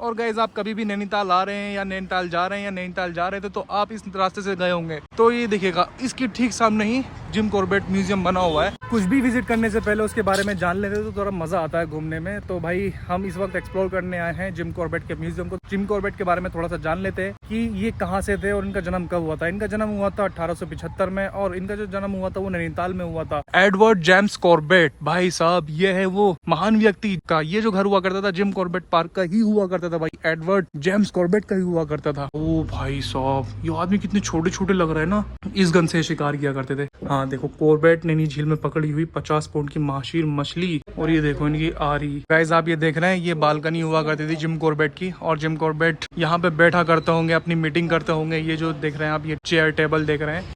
और गाइस आप कभी भी नैनीताल आ रहे हैं या नैनीताल जा रहे हैं या नैनीताल जा रहे थे तो आप इस रास्ते से गए होंगे। तो ये देखिएगा, इसके ठीक सामने ही जिम कॉर्बेट म्यूजियम बना हुआ है। कुछ भी विजिट करने से पहले उसके बारे में जान लेते तो थोड़ा मजा आता है घूमने में। तो भाई हम इस वक्त एक्सप्लोर करने आए हैं जिम कॉर्बेट के म्यूजियम को। जिम कॉर्बेट के बारे में थोड़ा सा जान लेते हैं कि ये कहाँ से थे और इनका जन्म कब हुआ था। इनका जन्म हुआ था 1875 में और इनका जो जन्म हुआ था वो नैनीताल में हुआ था। एडवर्ड जेम्स कॉर्बेट, भाई साहब ये है वो महान व्यक्ति का ये जो घर हुआ करता था जिम कॉर्बेट पार्क का ही हुआ करता था भाई। एडवर्ड जेम्स कॉर्बेट का ही हुआ करता था। ओ भाई साहब, ये आदमी कितने छोटे छोटे लग रहे हैं ना। इस गन से शिकार किया करते थे। हाँ देखो, कॉर्बेट नैनी झील में पकड़ी हुई 50 पाउंड की महाशीर मछली। और ये देखो इनकी आरी। गाइस आप ये देख रहे हैं, ये बालकनी हुआ करती थी जिम कॉर्बेट की। और जिम कॉर्बेट यहाँ पे बैठा करते होंगे, अपनी मीटिंग करते होंगे। ये जो देख रहे हैं आप, ये चेयर टेबल देख रहे हैं।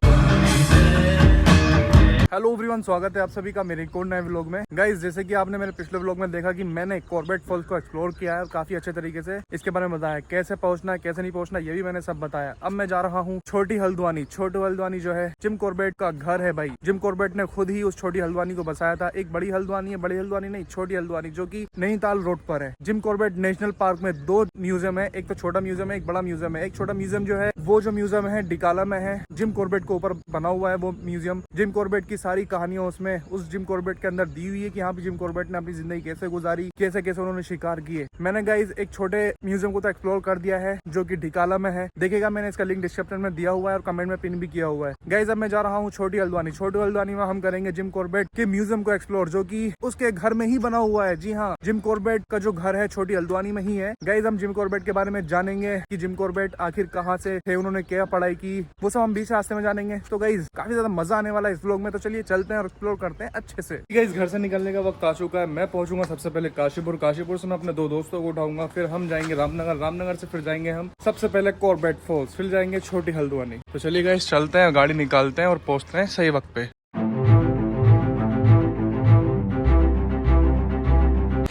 हेलो एवरीवन, स्वागत है आप सभी का मेरे एक और नए व्लॉग में। गाइस जैसे कि आपने मेरे पिछले व्लॉग में देखा कि मैंने कॉर्बेट फॉल्स को एक्सप्लोर किया है और काफी अच्छे तरीके से इसके बारे में बताया, कैसे पहुंचना है कैसे नहीं पहुंचना, ये भी मैंने सब बताया। अब मैं जा रहा हूँ छोटी हल्द्वानी। छोटी हल्द्वानी जो है जिम कॉर्बेट का घर है भाई। जिम कॉर्बेट ने खुद ही उस छोटी हल्द्वानी को बसाया था। एक बड़ी हल्द्वानी है, बड़ी हल्द्वानी नहीं, छोटी हल्द्वानी, जो की नैनीताल रोड पर है। जिम कॉर्बेट नेशनल पार्क में 2 म्यूजियम है, एक तो छोटा म्यूजियम है, एक बड़ा म्यूजियम है। एक छोटा म्यूजियम जो है वो जो म्यूजियम है डिकाला में है, जिम कॉर्बेट के ऊपर बना हुआ है वो म्यूजियम। जिम कॉर्बेट की सारी कहानियां उसमें उस जिम कॉर्बेट के अंदर दी हुई है कि यहाँ पे जिम कॉर्बेट ने अपनी जिंदगी कैसे गुजारी, कैसे कैसे उन्होंने शिकार किए। मैंने गाइज एक छोटे म्यूजियम को तो एक्सप्लोर कर दिया है जो कि डिकाला में है। देखिएगा, मैंने इसका लिंक डिस्क्रिप्शन में दिया हुआ है और कमेंट में पिन भी किया हुआ है। गाइज अब मैं जा रहा हूँ छोटी हल्द्वानी। छोटी हल्द्वानी में हम करेंगे जिम कॉर्बेट के म्यूजियम को एक्सप्लोर, जो की उसके घर में ही बना हुआ है। जी हाँ, जिम कॉर्बेट का जो घर है छोटी हल्द्वानी में ही है। गाइज हम जिम कॉर्बेट के बारे में जानेंगे कि जिम कॉर्बेट आखिर कहाँ से थे, उन्होंने क्या पढ़ाई की, वो सब हम बीच रास्ते में जानेंगे। तो गाइज काफी ज्यादा मजा आने वाला है इस व्लॉग में। तो चलिए चलते हैं और एक्सप्लोर करते हैं अच्छे से। गाइस घर से निकलने का वक्त आ चुका है। मैं पहुंचूंगा सबसे पहले काशीपुर। काशीपुर से मैं अपने 2 दोस्तों को उठाऊंगा, फिर हम जाएंगे रामनगर। रामनगर से फिर जाएंगे हम सबसे पहले कॉर्बेट फॉल्स, फिर जाएंगे छोटी हल्द्वानी। तो चलिए गाइस चलते हैं, गाड़ी निकालते हैं और पहुंचते हैं सही वक्त पे।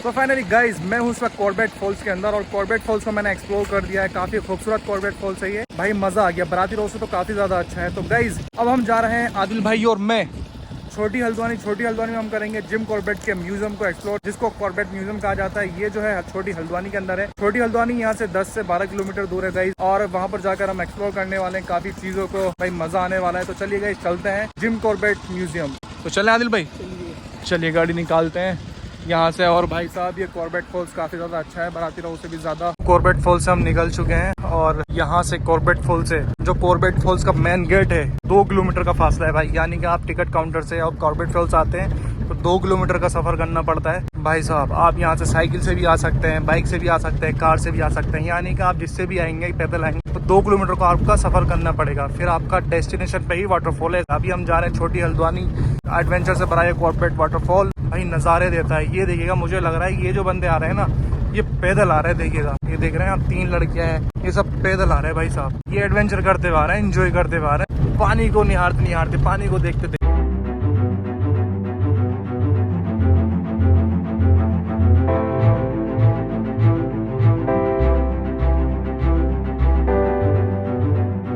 तो फाइनली गाइज मैं हूँ इस वक्त कॉर्बेट फॉल्स के अंदर और कॉर्बेट फॉल्स को मैंने एक्सप्लोर कर दिया है। काफी खूबसूरत कॉर्बेट फॉल्स है ये भाई, मजा आ गया। बराती रोड से तो काफी ज्यादा अच्छा है। तो गाइज अब हम जा रहे हैं आदिल भाई और मैं छोटी हल्द्वानी। छोटी हल्द्वानी में हम करेंगे जिम कॉर्बेट के म्यूजियम को एक्सप्लोर, जिसको कॉर्बेट म्यूजियम कहा जाता है। ये जो है छोटी हल्द्वानी के अंदर है। छोटी हल्द्वानी यहाँ से 10 से 12 किलोमीटर दूर है गाइस, और वहाँ पर जाकर हम एक्सप्लोर करने वाले हैं काफी चीजों को। भाई मजा आने वाला है। तो चलिए गाइस चलते हैं जिम कॉर्बेट म्यूजियम। तो चले आदिल भाई, चलिए गाड़ी निकालते हैं यहाँ से। और भाई साहब ये कॉर्बेट फॉल्स काफी ज्यादा अच्छा है, बराती रोड से भी ज्यादा। कॉर्बेट फॉल्स से हम निकल चुके हैं और यहाँ से कॉर्बेट फॉल्स से जो कॉर्बेट फॉल्स का मेन गेट है 2 किलोमीटर का फासला है भाई। यानी कि आप टिकट काउंटर से और कॉर्बेट फॉल्स आते हैं तो 2 किलोमीटर का सफर करना पड़ता है भाई साहब। आप यहाँ से साइकिल से भी आ सकते हैं, बाइक से भी आ सकते हैं, कार से भी आ सकते हैं। यानी कि आप जिससे भी आएंगे, पैदल आएंगे, तो 2 किलोमीटर का आपका सफर करना पड़ेगा। फिर आपका डेस्टिनेशन पे ही वाटरफॉल है। अभी हम जा रहे हैं छोटी हल्द्वानी। एडवेंचर से भरा है कॉर्बेट वाटरफॉल भाई, नज़ारे देता है। ये देखिएगा, मुझे लग रहा है ये जो बंदे आ रहे हैं ना, ये पैदल आ रहे हैं। देखिएगा, ये देख रहे हैं आप, 3 लड़कियां हैं, ये सब पैदल आ रहे हैं भाई साहब। ये एडवेंचर करते हुए आ रहे हैं, एंजॉय करते हुए आ रहे हैं, पानी को निहारते निहारते, पानी को देखते देखते।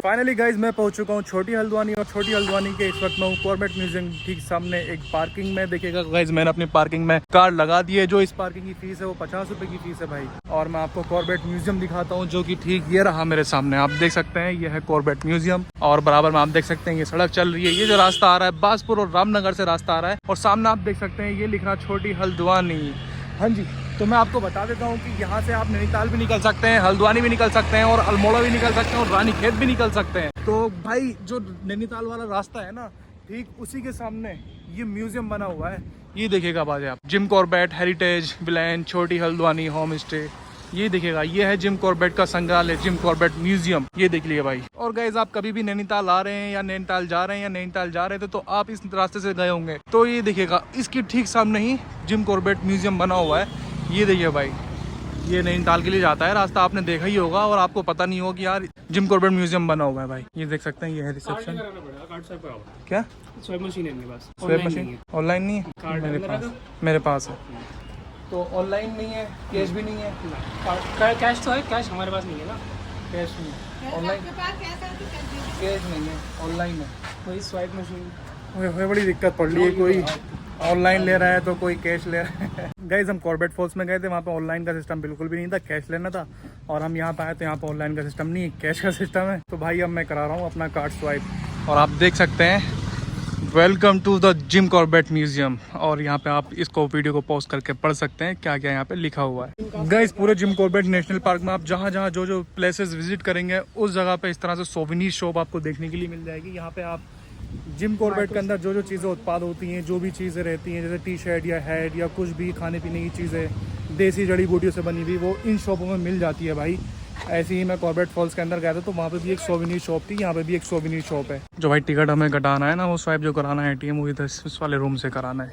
फाइनली गाइज मैं पहुंच चुका हूं छोटी हल्द्वानी। और छोटी हल्द्वानी के इस वक्त मैं हूं कॉर्बेट म्यूजियम ठीक सामने एक पार्किंग में। देखिएगा गाइज मैंने अपनी पार्किंग में कार लगा दी है। जो इस पार्किंग की फीस है वो 50 रुपए की फीस है भाई। और मैं आपको कॉर्बेट म्यूजियम दिखाता हूं, जो कि ठीक ये रहा मेरे सामने। आप देख सकते हैं ये है कॉर्बेट म्यूजियम और बराबर में आप देख सकते हैं ये सड़क चल रही है। ये जो रास्ता आ रहा है बासपुर और रामनगर से रास्ता आ रहा है और सामने आप देख सकते हैं ये लिख रहा छोटी हल्द्वानी। हाँ जी, तो मैं आपको बता देता हूँ कि यहाँ से आप नैनीताल भी निकल सकते हैं, हल्द्वानी भी निकल सकते हैं और अल्मोड़ा भी निकल सकते हैं और रानीखेत भी निकल सकते हैं। तो भाई जो नैनीताल वाला रास्ता है ना, ठीक उसी के सामने ये म्यूजियम बना हुआ है। ये देखिएगा बाजे आप, जिम कॉर्बेट हेरिटेज विलेन छोटी हल्द्वानी होम स्टे। ये देखिएगा, ये है जिम कॉर्बेट का संग्रहालय, जिम कॉर्बेट म्यूजियम। ये देख लिए भाई। और गाइस आप कभी भी नैनीताल आ रहे हैं या नैनीताल जा रहे हैं या नैनीताल जा रहे थे तो आप इस रास्ते से गए होंगे। तो ये देखिएगा, इसके ठीक सामने ही जिम कॉर्बेट म्यूजियम बना हुआ है। ये देखिए भाई, ये नैनीताल के लिए जाता है रास्ता, आपने देखा ही होगा और आपको पता नहीं होगा कि यार जिम कॉर्बेट म्यूजियम बना हुआ है भाई। ये देख सकते हैं, ये है रिसेप्शन। क्या स्वाइप मशीन है मेरे पास? स्वाइप मशीन ऑनलाइन नहीं है मेरे पास है। तो ऑनलाइन नहीं है, कैश भी नहीं है। कैश तो है, कैश हमारे पास नहीं है ना। कैश नहीं है, ऑनलाइन कैश नहीं है, ऑनलाइन है। वही स्वाइप मशीन। बड़ी दिक्कत पड़ रही है। कोई ऑनलाइन ले रहा है तो कोई कैश ले रहा है। गाइस हम कॉर्बेट फॉल्स में गए थे, वहाँ पे ऑनलाइन का सिस्टम बिल्कुल भी नहीं था, कैश लेना था। और हम यहाँ पे आए तो यहाँ पे ऑनलाइन का सिस्टम नहीं है, कैश का सिस्टम है। तो भाई अब मैं करा रहा हूँ अपना कार्ड स्वाइप और आप देख सकते हैं welcome to the Jim Corbett museum. और यहाँ पे आप इसको वीडियो को पॉज करके पढ़ सकते हैं क्या क्या यहाँ पे लिखा हुआ है। गाइस पूरे जिम कॉर्बेट नेशनल पार्क में आप जहाँ जहाँ जो जो प्लेसेस विजिट करेंगे उस जगह पे इस तरह से सोवेनिर शॉप आपको देखने के लिए मिल जाएगी। यहाँ पे आप जिम कॉर्बेट के अंदर जो जो चीज़ें उत्पाद होती हैं, जो भी चीज़ें रहती हैं, जैसे टी शर्ट या हैट या कुछ भी खाने पीने की चीज़ें देसी जड़ी बूटियों से बनी हुई, वो इन शॉपों में मिल जाती है भाई। ऐसे ही मैं कॉर्बेट फॉल्स के अंदर गया था तो वहाँ पे भी एक सोवेनिर शॉप थी, यहाँ पे भी एक सोवेनिर शॉप है। जो भाई टिकट हमें कटाना है ना, वो स्वाइप जो कराना है ATM, वो इधर इस वाले रूम से कराना है।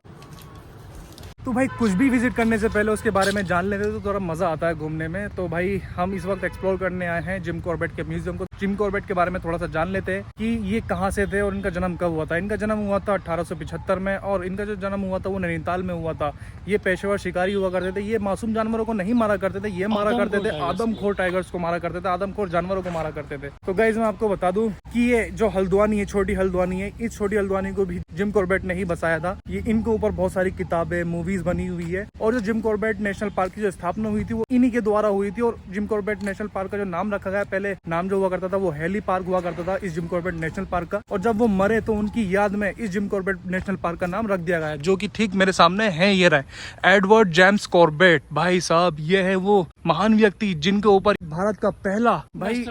तो भाई कुछ भी विजिट करने से पहले उसके बारे में जान लेते तो थोड़ा मज़ा आता है घूमने में। तो भाई हम इस वक्त एक्सप्लोर करने आए हैं जिम कॉर्बेट के म्यूजियम को। जिम कॉर्बेट के बारे में थोड़ा सा जान लेते हैं कि ये कहाँ से थे और इनका जन्म कब हुआ था। इनका जन्म हुआ था 1875 में और इनका जो जन्म हुआ था वो नैनीताल में हुआ था। ये पेशेवर शिकारी हुआ करते थे। ये मासूम जानवरों को नहीं मारा करते थे, ये मारा करते थे आदमखोर टाइगर्स को मारा करते थे, आदमखोर जानवरों को मारा करते थे। तो गाइज मैं आपको बता दूं कि ये जो हल्द्वानी है, छोटी हल्द्वानी है, इस छोटी हल्द्वानी को भी जिम कॉर्बेट ने ही बसाया था। ये इनके ऊपर बहुत सारी किताबें, मूवीज बनी हुई है। और जो जिम कॉर्बेट नेशनल पार्क की जो स्थापना हुई थी वो इन्हीं के द्वारा हुई थी। और जिम कॉर्बेट नेशनल पार्क का जो नाम रखा गया, पहले नाम जो हुआ करता था वो हेली पार्क हुआ करता था इस जिम कॉर्बेट नेशनल पार्क का। और जब वो मरे तो उनकी याद में इस जिम कॉर्बेट नेशनल पार्क का नाम रख दिया गया, जो कि ठीक मेरे सामने है, ये रहा एडवर्ड जेम्स कॉर्बेट। भाई साहब ये है वो महान व्यक्ति जिनके ऊपर भारत का पहला भाई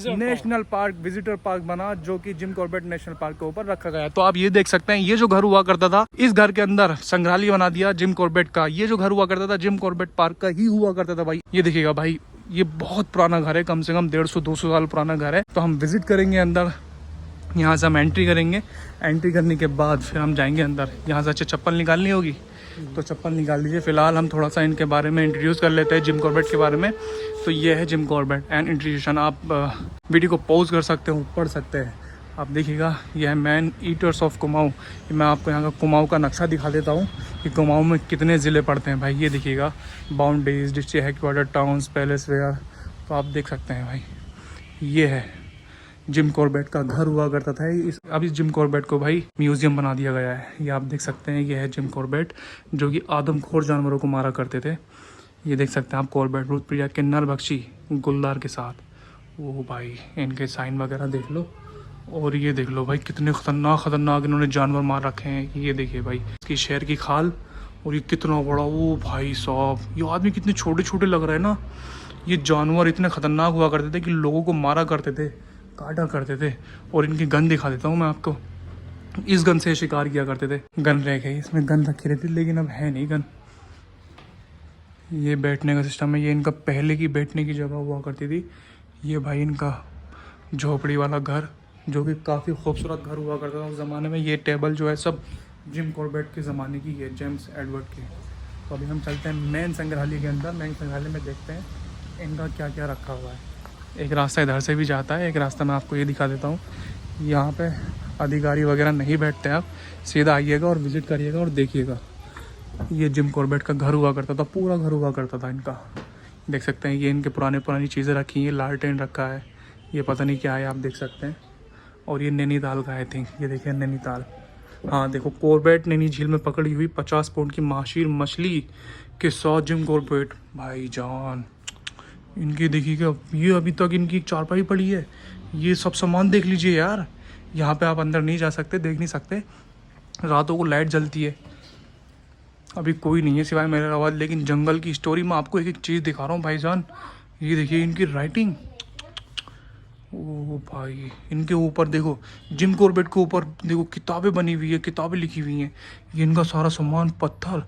नेशनल पार्क विजिटर पार्क बना, जो कि जिम कॉर्बेट नेशनल पार्क के ऊपर रखा गया। तो आप ये देख सकते हैं, ये जो घर हुआ करता था, इस घर के अंदर संग्रहालय बना दिया जिम कॉर्बेट का। ये जो घर हुआ करता था जिम कॉर्बेट पार्क का ही हुआ करता था भाई। ये देखिएगा भाई, ये बहुत पुराना घर है, कम से कम 150-200 साल पुराना घर है। तो हम विजिट करेंगे अंदर, यहाँ से हम एंट्री करेंगे। एंट्री करने के बाद फिर हम जाएंगे अंदर। यहाँ से अच्छे चप्पल निकालनी होगी तो चप्पल निकाल लीजिए। फिलहाल हम थोड़ा सा इनके बारे में इंट्रोड्यूस कर लेते हैं, जिम कॉर्बेट के बारे में। तो ये है जिम कॉर्बेट एंड इंट्रोड्यूशन। आप वीडियो को पॉज कर सकते हो, पढ़ सकते हैं। आप देखिएगा, यह है मैन ईटर्स ऑफ कुमाऊँ। मैं आपको यहाँ का कुमाऊँ का नक्शा दिखा देता हूँ कि कुमाऊँ में कितने ज़िले पड़ते हैं भाई। ये देखिएगा, boundaries, district headquarter, towns, palace where. तो आप देख सकते हैं भाई, ये है जिम कॉर्बेट का घर हुआ करता था। अब इस जिम कॉर्बेट को भाई म्यूजियम बना दिया गया है। ये आप देख सकते हैं, ये है जिम कॉर्बेट जो कि आदमखोर जानवरों को मारा करते थे। ये देख सकते हैं आप, कॉर्बेट रुद्रप्रिया के नरबख्शी गुलदार के साथ। वो भाई इनके साइन वगैरह देख लो। और ये देख लो भाई, कितने खतरनाक इन्होंने जानवर मार रखे हैं। ये देखिए भाई, इसकी शेर की खाल, और ये कितना बड़ा, वो भाई साहब, ये आदमी कितने छोटे छोटे लग रहे हैं ना। ये जानवर इतने खतरनाक हुआ करते थे कि लोगों को मारा करते थे, काटा करते थे। और इनकी गन दिखा देता हूँ मैं आपको। इस गन से शिकार किया करते थे। गन रह गई, इसमें गन रखी रहती थी, लेकिन अब है नहीं गन। ये बैठने का सिस्टम है, ये इनका पहले की बैठने की जगह हुआ करती थी। ये भाई इनका झोपड़ी वाला घर, जो कि काफ़ी खूबसूरत घर हुआ करता था उस ज़माने में। ये टेबल जो है सब जिम कॉर्बेट के ज़माने की है, जेम्स एडवर्ड की। तो अभी हम चलते हैं मेन संग्रहालय के अंदर। मेन संग्रहालय में देखते हैं इनका क्या क्या रखा हुआ है। एक रास्ता इधर से भी जाता है, एक रास्ता मैं आपको ये दिखा देता हूँ। यहाँ पे अधिकारी वगैरह नहीं बैठते, आप सीधा आइएगा और विज़िट करिएगा और देखिएगा। ये जिम कॉर्बेट का घर हुआ करता था, पूरा घर हुआ करता था इनका। देख सकते हैं, ये इनके पुरानी चीज़ें रखी हैं। लालटेन रखा है, ये पता नहीं क्या है, आप देख सकते हैं। और ये नैनीताल का आई थिंक, ये देखिए नैनीताल। हाँ देखो, कॉर्बेट नैनी झील में पकड़ी हुई 50 पाउंड की माशीर मछली के साथ जिम कॉर्बेट। भाई जान, इनकी देखिएगा, ये अभी तक इनकी एक चारपाई पड़ी है। ये सब सामान देख लीजिए यार। यहाँ पे आप अंदर नहीं जा सकते, देख नहीं सकते। रातों को लाइट जलती है। अभी कोई नहीं है सिवाय मेरे आवाज़, लेकिन जंगल की स्टोरी में आपको एक एक चीज़ दिखा रहा हूँ भाईजान। ये देखिए इनकी राइटिंग, ओ भाई, इनके ऊपर देखो, जिम कॉर्बेट के ऊपर देखो किताबें बनी हुई है, किताबें लिखी हुई हैं। ये इनका सारा सामान पत्थर।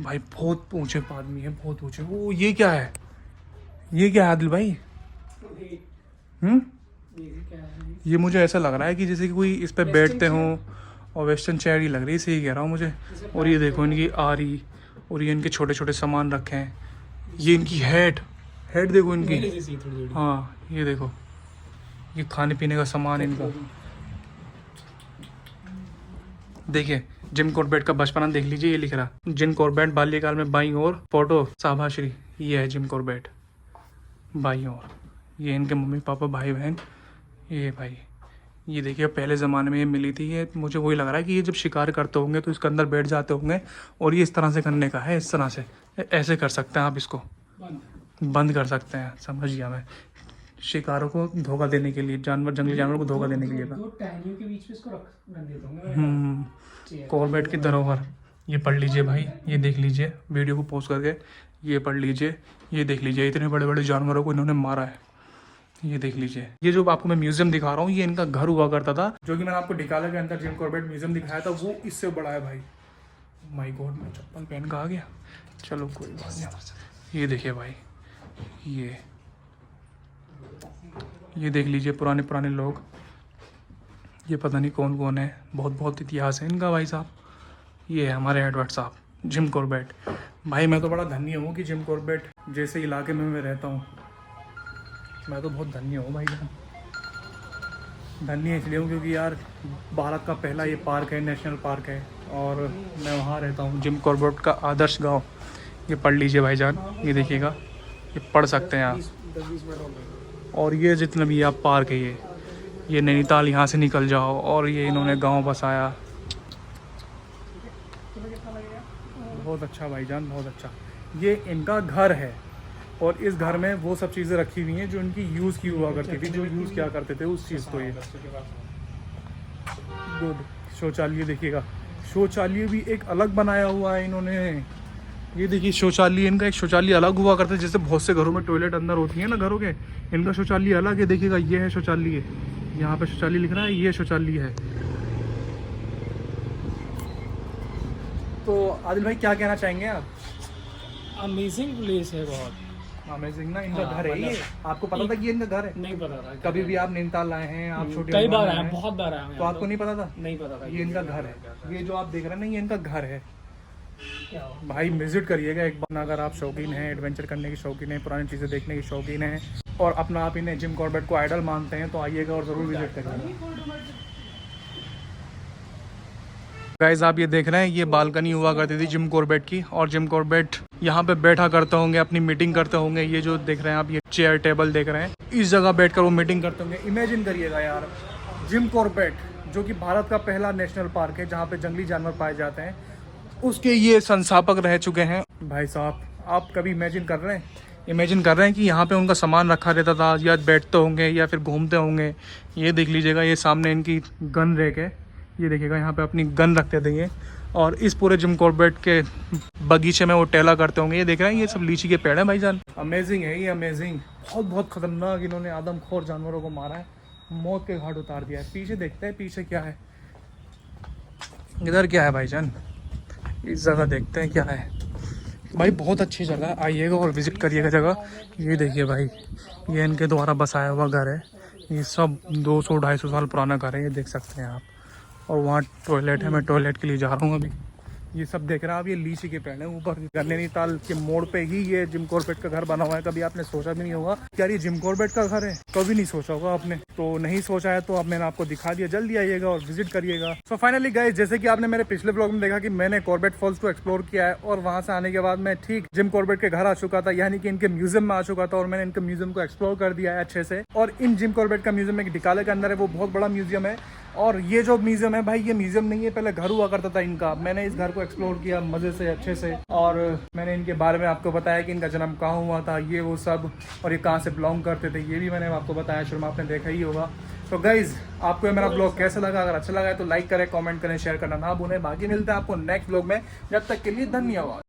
भाई बहुत ऊंचे आदमी है, बहुत ऊंचे। वो ये क्या है, ये क्या है आदिल भाई? ये मुझे ऐसा लग रहा है कि जैसे कि कोई इस पे बैठते हों, और वेस्टर्न चेयर ही लग रही है, सही कह रहा हूँ मुझे। और ये देखो इनकी आरी, और ये इनके छोटे छोटे सामान रखे हैं। ये इनकी हेड देखो इनकी। हाँ ये देखो, ये खाने पीने का सामान इनका। देखिए जिम कॉर्बेट का बचपना देख लीजिए, ये लिख रहा, जिम कॉर्बेट बाल्यकाल में बाईं ओर फोटो शाबाश्री। ये है जिम कॉर्बेट बाईं ओर। ये इनके मम्मी पापा भाई बहन। ये भाई ये देखिए पहले ज़माने में ये मिली थी, ये मुझे वही लग रहा है कि ये जब शिकार करते होंगे तो इसके अंदर बैठ जाते होंगे और ये इस तरह से करने का है, इस तरह से ऐसे कर सकते हैं आप इसको बंद कर सकते हैं। समझ गया मैं, शिकारों को धोखा देने के लिए, जानवर जंगली जानवर को धोखा देने के लिए था। दो टहनियों के बीच में इसको रख देता हूँ। कॉर्बेट की धरोहर, ये पढ़ लीजिए भाई, ये देख लीजिए वीडियो को पोस्ट करके, ये पढ़ लीजिए, ये देख लीजिए इतने बड़े बड़े जानवरों को इन्होंने मारा है। ये देख लीजिए, ये जो आपको मैं म्यूजियम दिखा रहा हूँ ये इनका घर हुआ करता था, जो कि मैंने आपको डिकाला के अंदर जिम कॉर्बेट म्यूजियम दिखाया था, वो इससे बड़ा है भाई। माय गॉड, मैं चप्पल पहन का आ गया, चलो कोई बात नहीं। ये देखिए भाई, ये देख लीजिए पुराने पुराने लोग, ये पता नहीं कौन कौन है, बहुत बहुत इतिहास है इनका भाई साहब। ये है हमारे एडवर्ड साहब, जिम कॉर्बेट। भाई मैं तो बड़ा धन्य हूँ कि जिम कॉर्बेट जैसे इलाके में मैं रहता हूँ, मैं तो बहुत धन्य हूँ भाई साहब। धन्य इसलिए हूँ क्योंकि यार भारत का पहला ये पार्क है, नेशनल पार्क है, और मैं वहाँ रहता हूँ, जिम कॉर्बेट का आदर्श गांव। ये पढ़ लीजिए भाईजान, ये देखिएगा, ये पढ़ सकते हैं आप। और ये जितना भी आप पार्क है, ये नैनीताल, यहाँ से निकल जाओ और ये इन्होंने गांव बसाया। बहुत अच्छा भाईजान, बहुत अच्छा। ये इनका घर है और इस घर में वो सब चीज़ें रखी हुई हैं जो इनकी यूज़ की हुआ करती थी, जो यूज़ किया करते थे उस चीज़ को। ये गुड। शौचालय देखिएगा, शौचालय भी एक अलग बनाया हुआ है इन्होंने। ये देखिए शौचालय, इनका एक शौचालय अलग हुआ करता है, जैसे बहुत से घरों में टॉयलेट अंदर होती है ना घरों के, इनका शौचालय अलग है। देखिएगा ये है शौचालय, यहाँ पे शौचालय लिख रहा है, ये शौचालय है। तो आदिल भाई क्या कहना चाहेंगे आप? अमेजिंग प्लेस है बहुत। अमेजिंग ना, इनका हाँ, घर है ये। आपको पता था कि ये इनका घर है? नहीं पता था। कभी भी आप नैनीताल आए हैं, आप छोटे कई बार आए आया, हैं, बहुत बार आया। तो आपको नहीं पता था? नहीं पता था। ये इनका घर है, ये जो आप देख रहे हैं ना, ये इनका घर है क्या भाई। विजिट करिएगा एक बार अगर आप शौकीन हैं, एडवेंचर करने की शौकीन है, पुरानी चीज़ें देखने की शौकीन है और अपना आप इन्हें जिम कॉर्बेट को आइडल मानते हैं, तो आइएगा और ज़रूर विजिट करिएगा। गाइस आप ये देख रहे हैं, ये बालकनी हुआ करती थी जिम कॉर्बेट की, और जिम कॉर्बेट यहाँ पे बैठा करते होंगे, अपनी मीटिंग करते होंगे। ये जो देख रहे हैं आप, ये चेयर टेबल देख रहे हैं, इस जगह बैठकर वो मीटिंग करते होंगे। इमेजिन करिएगा यार, जिम कॉर्बेट जो कि भारत का पहला नेशनल पार्क है जहाँ पे जंगली जानवर पाए जाते हैं, उसके ये संस्थापक रह चुके हैं भाई साहब। आप कभी इमेजिन कर रहे हैं कि यहाँ पे उनका सामान रखा रहता था, या बैठते होंगे या फिर घूमते होंगे। ये देख लीजिएगा, ये सामने इनकी गन रैक है, ये देखिएगा यहाँ पे अपनी गन रखते थे ये। और इस पूरे जिम कॉर्बेट के बगीचे में वो टेला करते होंगे। ये देख रहे हैं, ये सब लीची के पेड़ हैं भाईजान। अमेजिंग है ये, अमेजिंग। बहुत बहुत खतरनाक इन्होंने आदमखोर जानवरों को मारा है, मौत के घाट उतार दिया है। पीछे देखते हैं, पीछे क्या है, इधर क्या है भाईजान, इस जगह देखते हैं क्या है। भाई बहुत अच्छी जगह है, आइएगा और विजिट करिएगा जगह। ये देखिए भाई, ये इनके द्वारा बसाया हुआ घर है। ये सब 200-250 साल पुराना घर है, ये देख सकते हैं आप। और वहाँ टॉयलेट है, मैं टॉयलेट के लिए जा रहा हूँ अभी। ये सब देख रहे हैं आप, ये लीची के पेड़ हैं ऊपर। नैनीताल के मोड़ पे ही ये जिम कॉर्बेट का घर बना हुआ है। कभी आपने सोचा भी नहीं होगा यार ये जिम कॉर्बेट का घर है, कभी नहीं सोचा होगा आपने। तो नहीं सोचा है तो अब मैंने आपको दिखा दिया, जल्दी आइएगा और विजिट करिएगा। सो फाइनली गाइस, जैसे कि आपने मेरे पिछले ब्लॉग में देखा कि मैंने कॉर्बेट फॉल्स को एक्सप्लोर किया है, और वहां से आने के बाद मैं ठीक जिम कॉर्बेट के घर आ चुका था, यानी कि इनके म्यूजियम में आ चुका था, और मैंने इनके म्यूजियम को एक्सप्लोर कर दिया है अच्छे से। और इन जिम कॉर्बेट का म्यूजियम एक डिकाले के अंदर है, वो बहुत बड़ा म्यूजियम है। और ये जो म्यूजियम है भाई, ये म्यूजियम नहीं है, पहले घर हुआ करता था इनका। मैंने इस घर को एक्सप्लोर किया मजे से, अच्छे से, और मैंने इनके बारे में आपको बताया कि इनका जन्म कहाँ हुआ था, ये वो सब, और ये कहाँ से बिलोंग करते थे, ये भी मैंने आपको बताया। शुरू में आपने देखा ही होगा। तो गाइज आपको मेरा ब्लॉग कैसा लगा? अगर अच्छा लगा है तो लाइक करें, कमेंट करें, शेयर करना ना भूलें। बाकी मिलते हैं आपको नेक्स्ट ब्लॉग में, जब तक के लिए धन्यवाद।